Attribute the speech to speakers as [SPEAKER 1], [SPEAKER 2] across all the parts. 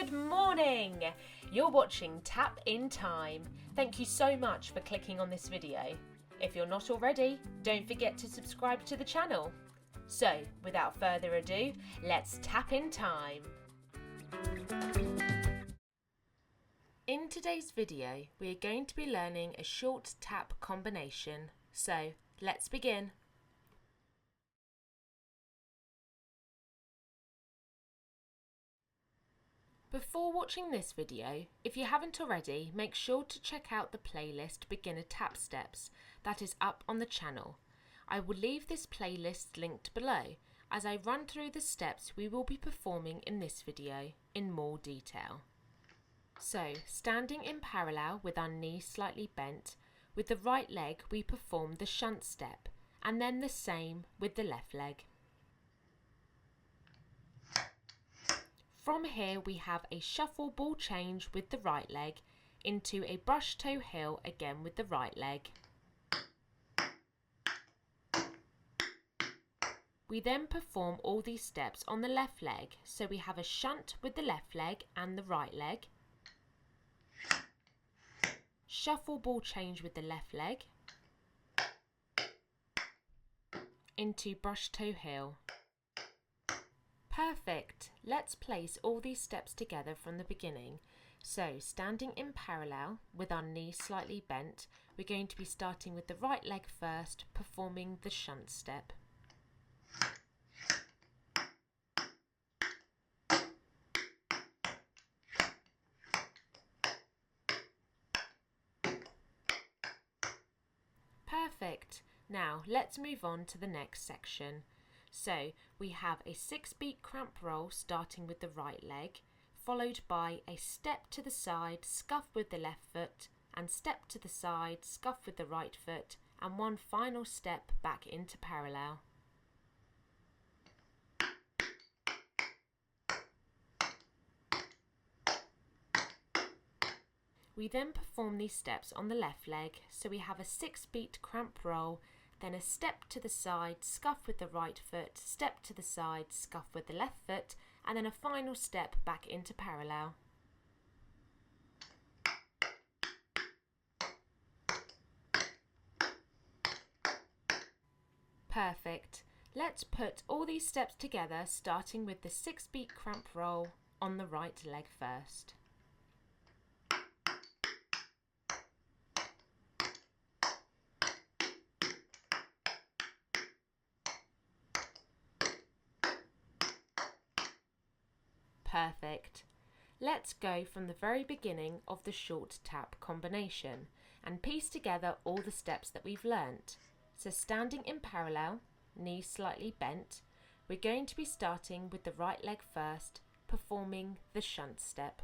[SPEAKER 1] Good morning! You're watching Tap in Time. Thank you so much for clicking on this video. If you're not already, don't forget to subscribe to the channel. So, without further ado, let's tap in time. In today's video, we are going to be learning a short tap combination. So, let's begin. Before watching this video, if you haven't already, make sure to check out the playlist Beginner Tap Steps that is up on the channel. I will leave this playlist linked below as I run through the steps we will be performing in this video in more detail. So, standing in parallel with our knees slightly bent, with the right leg we perform the shunt step and then the same with the left leg. From here we have a shuffle ball change with the right leg into a brush toe heel again with the right leg. We then perform all these steps on the left leg, so we have a shunt with the left leg and the right leg, shuffle ball change with the left leg, into brush toe heel. Perfect! Let's place all these steps together from the beginning. So, standing in parallel with our knees slightly bent, we're going to be starting with the right leg first, performing the shunt step. Perfect! Now, let's move on to the next section. So we have a 6-beat cramp roll starting with the right leg, followed by a step to the side, scuff with the left foot, and step to the side, scuff with the right foot, and one final step back into parallel. We then perform these steps on the left leg, so we have a 6-beat cramp roll, then a step to the side, scuff with the right foot, step to the side, scuff with the left foot, and then a final step back into parallel. Perfect. Let's put all these steps together, starting with the 6-beat cramp roll on the right leg first. Perfect. Let's go from the very beginning of the short tap combination and piece together all the steps that we've learnt. So standing in parallel, knees slightly bent, we're going to be starting with the right leg first, performing the shunt step.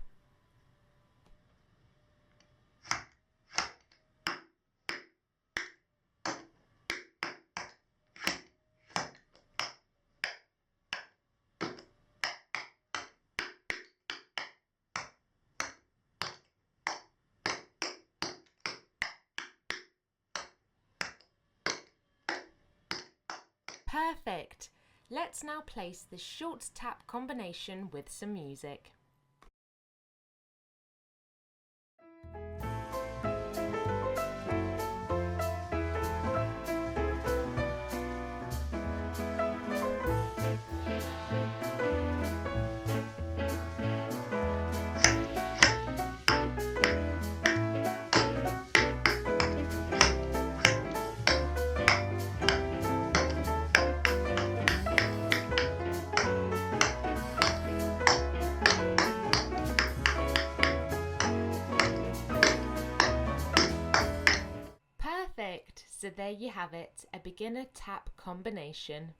[SPEAKER 1] Perfect! Let's now place the short tap combination with some music. So there you have it, a beginner tap combination.